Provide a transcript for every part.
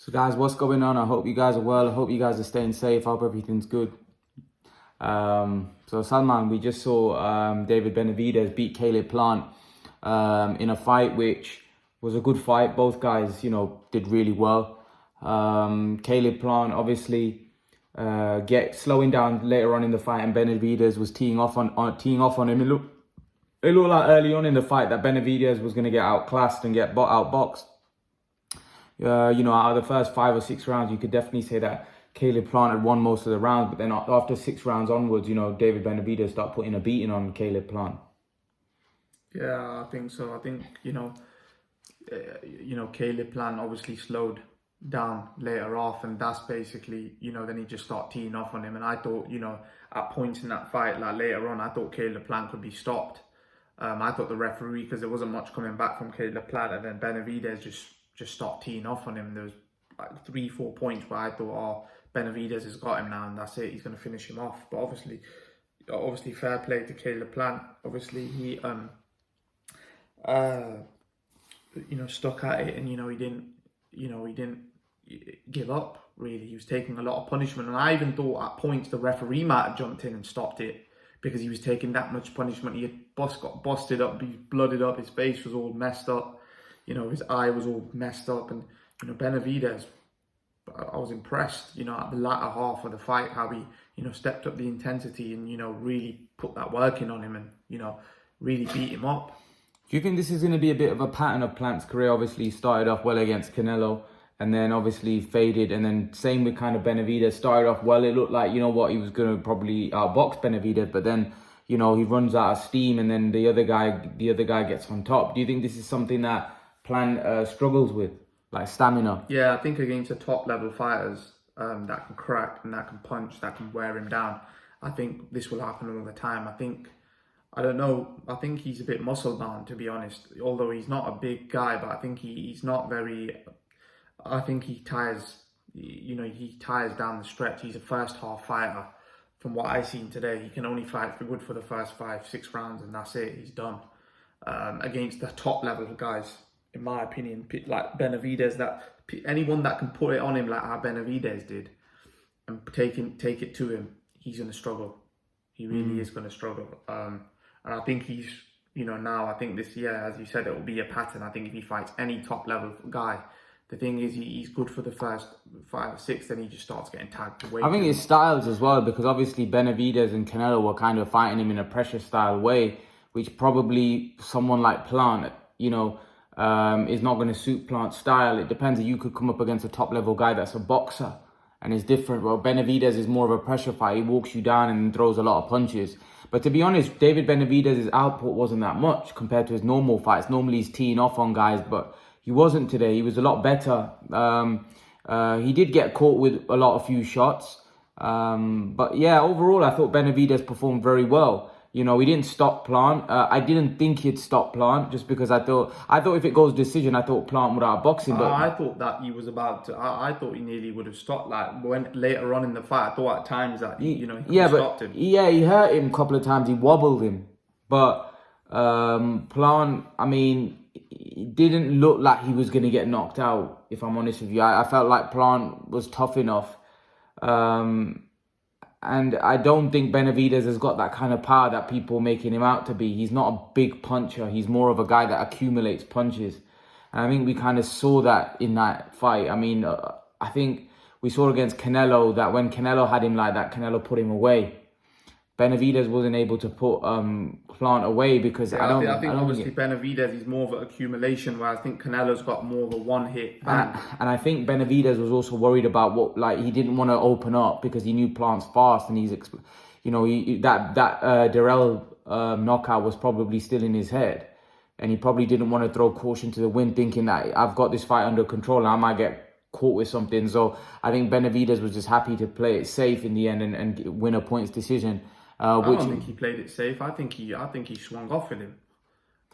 So guys, what's going on? I hope you guys are well. I hope you guys are staying safe. I hope everything's good. So Salman, we just saw David Benavidez beat Caleb Plant in a fight which was a good fight. Both guys, did really well. Caleb Plant obviously slowing down later on in the fight, and Benavidez was teeing off on him. It looked like early on in the fight that Benavidez was going to get outclassed and get outboxed. Out of the first 5 or 6 rounds, you could definitely say that Caleb Plant had won most of the rounds. But then after 6 rounds onwards, David Benavidez started putting a beating on Caleb Plant. Yeah, I think so. I think, Caleb Plant obviously slowed down later off, and that's basically, then he just started teeing off on him. And I thought, at points in that fight, like later on, I thought Caleb Plant could be stopped. I thought the referee, because there wasn't much coming back from Caleb Plant, and then Benavidez just stopped teeing off on him. There was like 3-4 points where I thought, Benavidez has got him now, and that's it. He's going to finish him off. But obviously, fair play to Caleb Plant. Obviously, he stuck at it, and he didn't give up. Really, he was taking a lot of punishment, and I even thought at points the referee might have jumped in and stopped it because he was taking that much punishment. He had got busted up, he blooded up, his face was all messed up. His eye was all messed up, and Benavidez, I was impressed, at the latter half of the fight, how he, stepped up the intensity and, really put that work in on him and, really beat him up. Do you think this is going to be a bit of a pattern of Plant's career? Obviously, he started off well against Canelo and then obviously faded. And then same with kind of Benavidez, started off well. It looked like, he was going to probably outbox Benavidez, but then, he runs out of steam and then the other guy gets on top. Do you think this is something that Plant struggles with, like stamina? Yeah, I think against the top level fighters that can crack and that can punch, that can wear him down, I think this will happen all the time. I don't know, I think he's a bit muscle bound, to be honest, although he's not a big guy, but I think he's not very, I think he tires down the stretch. He's a first half fighter. From what I've seen today, he can only fight for the first 5-6 rounds, and that's it, he's done. Against the top level guys, in my opinion, like Benavidez, that anyone that can put it on him like how Benavidez did and take it to him, he's going to struggle. He really is going to struggle. And I think he's, now I think this year, as you said, it will be a pattern. I think if he fights any top level guy, the thing is he's good for the first 5 or 6, then he just starts getting tagged away. I think his styles as well, because obviously Benavidez and Canelo were kind of fighting him in a pressure style way, which probably someone like Plant, is not going to suit Plant's style. It depends. You could come up against a top level guy that's a boxer and is different. Well, Benavidez is more of a pressure fight. He walks you down and throws a lot of punches. But to be honest, David Benavidez's output wasn't that much compared to his normal fights. Normally he's teeing off on guys, but he wasn't today. He was a lot better. He did get caught with a few shots. But yeah, overall, I thought Benavidez performed very well. He didn't stop Plant. I didn't think he'd stop Plant just because I thought if it goes decision, I thought Plant would outbox him. But I thought that he was about to. I thought he nearly would have stopped. Like when later on in the fight, I thought at times that he could have stopped him. Yeah, he hurt him a couple of times. He wobbled him, but Plant, it didn't look like he was going to get knocked out. If I'm honest with you, I felt like Plant was tough enough. And I don't think Benavidez has got that kind of power that people are making him out to be. He's not a big puncher. He's more of a guy that accumulates punches. And I think we kind of saw that in that fight. I think we saw against Canelo that when Canelo had him like that, Canelo put him away. Benavidez wasn't able to put Plant away because I think obviously Benavidez is more of an accumulation, where I think Canelo's got more of a one-hit bang. And I think Benavidez was also worried about he didn't want to open up because he knew Plant's fast, and that Darrell knockout was probably still in his head, and he probably didn't want to throw caution to the wind, thinking that I've got this fight under control and I might get caught with something. So I think Benavidez was just happy to play it safe in the end and win a points decision. I don't think he played it safe. I think he swung off with him.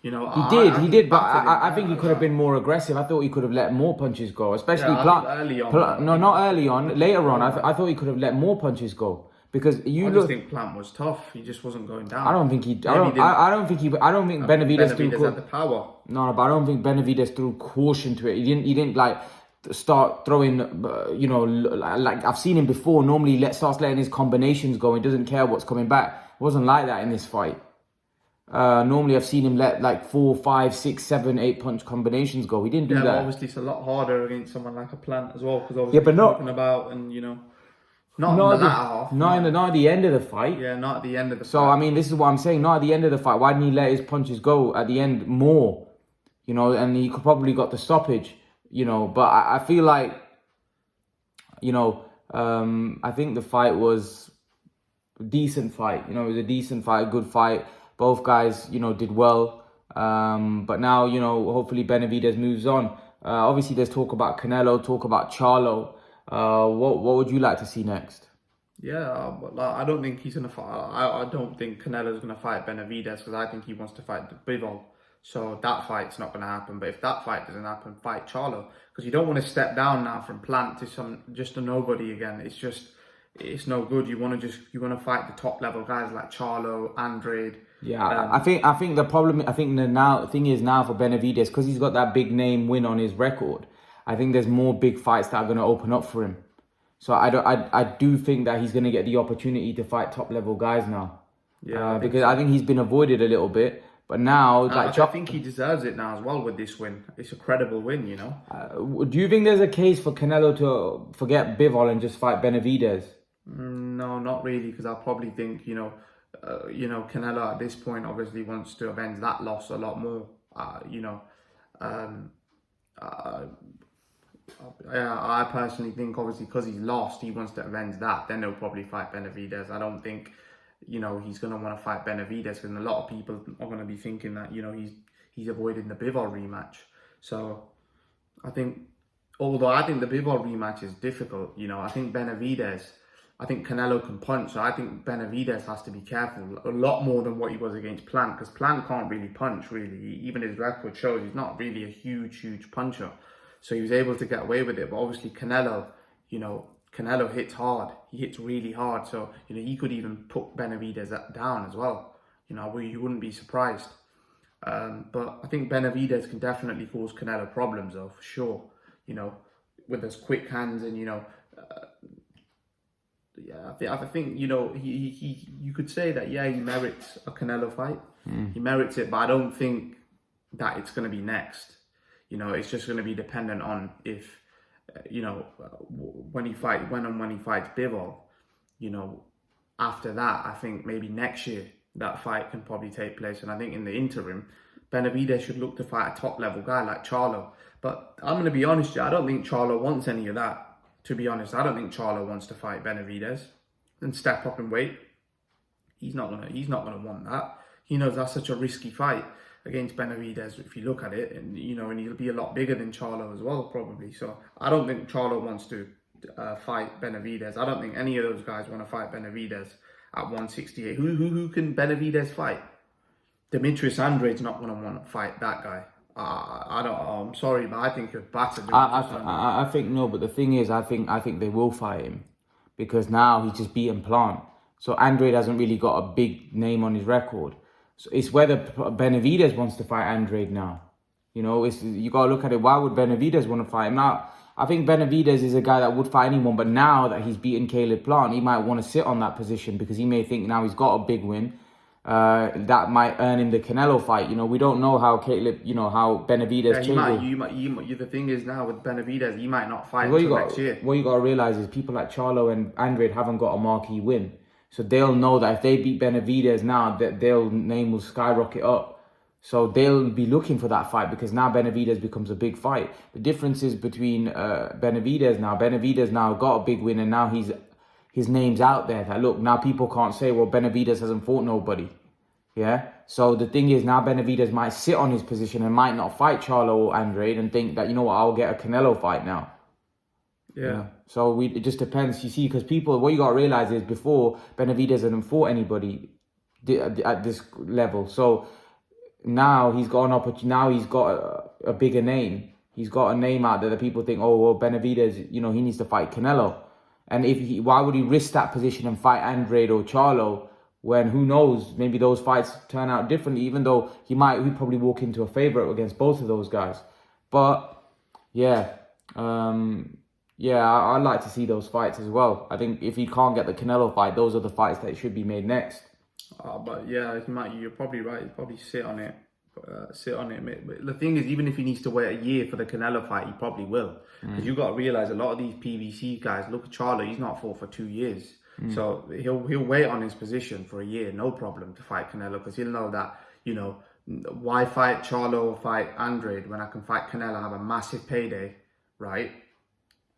He did, but I think he could have been more aggressive. I thought he could have let more punches go, especially Plant. Early on. No, not early on. Later on, I thought he could have let more punches go because I just think Plant was tough. He just wasn't going down. I don't think Benavidez had the power. No, but I don't think Benavidez threw caution to it. He didn't like start throwing, like I've seen him before. Normally, starts letting his combinations go. He doesn't care what's coming back. It wasn't like that in this fight. Normally, I've seen him let like 4, 5, 6, 7, 8 punch combinations go. He didn't do Yeah, but that. obviously it's a lot harder against someone like a Plant as well, because obviously but he's not- moving about and not in the latter half. Not at the end of the fight. Yeah, not at the end of the So fight. I mean, this is what I'm saying. Not at the end of the fight. Why didn't he let his punches go at the end more? And he could probably got the stoppage. But I feel like, I think the fight was a decent fight. It was a decent fight, a good fight. Both guys, did well. But now, hopefully Benavidez moves on. Obviously, there's talk about Canelo, talk about Charlo. What would you like to see next? Yeah, but I don't think he's gonna fight. I don't think Canelo's gonna fight Benavidez, because I think he wants to fight Bivol. So that fight's not gonna happen. But if that fight doesn't happen, fight Charlo, because you don't want to step down now from Plant to just a nobody again. It's no good. You want to fight the top level guys like Charlo, Andrade. Yeah, I think the problem. I think the thing is now for Benavidez, because he's got that big name win on his record. I think there's more big fights that are going to open up for him. So I do think that he's going to get the opportunity to fight top level guys now. Yeah, because I think he's been avoided a little bit. But now, I think he deserves it now as well with this win. It's a credible win, Do you think there's a case for Canelo to forget Bivol and just fight Benavidez? No, not really, because I probably think Canelo at this point obviously wants to avenge that loss a lot more. I personally think obviously because he's lost, he wants to avenge that. Then he'll probably fight Benavidez. I don't think he's going to want to fight Benavidez, and a lot of people are going to be thinking that he's avoiding the Bivol rematch. So I think, although I think the Bivol rematch is difficult, I think Canelo can punch, so I think Benavidez has to be careful a lot more than what he was against Plant, because Plant can't really punch, really. Even his record shows he's not really a huge puncher. So he was able to get away with it. But obviously Canelo hits hard. He hits really hard. So, he could even put Benavidez down as well. You wouldn't be surprised. But I think Benavidez can definitely cause Canelo problems, though, for sure. With his quick hands and, I think you could say that, he merits a Canelo fight. He merits it, but I don't think that it's going to be next. It's just going to be dependent on if, when he fights Bivol, after that, I think maybe next year that fight can probably take place. And I think in the interim, Benavidez should look to fight a top level guy like Charlo. But I'm going to be honest, I don't think Charlo wants any of that. To be honest, I don't think Charlo wants to fight Benavidez and step up in weight. He's not gonna want that. He knows that's such a risky fight against Benavidez if you look at it, and and he'll be a lot bigger than Charlo as well, probably. So I don't think Charlo wants to fight Benavidez. I don't think any of those guys want to fight Benavidez at 168. Who can Benavidez fight? Demetrius Andrade's not going to want to fight that guy. I'm sorry, but I think you're battered. I think no, but the thing is, I think they will fight him, because now he's just beaten Plant. So Andrade hasn't really got a big name on his record. So it's whether Benavidez wants to fight Andrade now. You got to look at it. Why would Benavidez want to fight him now? I think Benavidez is a guy that would fight anyone, but now that he's beaten Caleb Plant, he might want to sit on that position, because he may think now he's got a big win. That might earn him the Canelo fight. We don't know how how Benavidez changes. The thing is now with Benavidez, he might not fight until next year. What you got to realize is people like Charlo and Andrade haven't got a marquee win. So they'll know that if they beat Benavidez now, that their name will skyrocket up. So they'll be looking for that fight, because now Benavidez becomes a big fight. The difference is between Benavidez now got a big win, and now his name's out there. That look, now people can't say, well, Benavidez hasn't fought nobody. Yeah. So the thing is, now Benavidez might sit on his position and might not fight Charlo or Andrade and think that, I'll get a Canelo fight now. Yeah. So it just depends, you see, because what you got to realize is before, Benavidez hasn't fought anybody at this level. So now he's got an opportunity. Now he's got a bigger name. He's got a name out there that people think, oh, well, Benavidez, he needs to fight Canelo. And why would he risk that position and fight Andrade or Charlo when, who knows, maybe those fights turn out differently, even though he probably walk into a favorite against both of those guys. But yeah, Yeah, I'd like to see those fights as well. I think if he can't get the Canelo fight, those are the fights that should be made next. But yeah, Matt, you're probably right. He'll probably sit on it. Sit on it. But the thing is, even if he needs to wait a year for the Canelo fight, he probably will. Because you've got to realize a lot of these PBC guys. Look at Charlo; he's not fought for 2 years, so he'll wait on his position for a year, no problem, to fight Canelo, because he'll know that, you know, why fight Charlo or fight Andrade when I can fight Canelo, have a massive payday, right?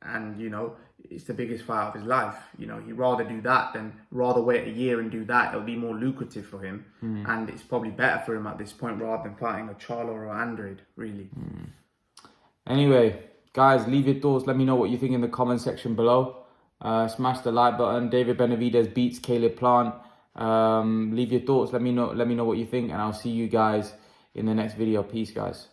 And, you know, it's the biggest fight of his life. You know, he'd rather do that than rather wait a year and do that. It'll be more lucrative for him. And it's probably better for him at this point rather than fighting a Charlo or Andrade, really. Anyway, guys, leave your thoughts. Let me know what you think in the comment section below. Smash the like button. David Benavidez beats Caleb Plant. Leave your thoughts. Let me know what you think, and I'll see you guys in the next video. Peace, guys.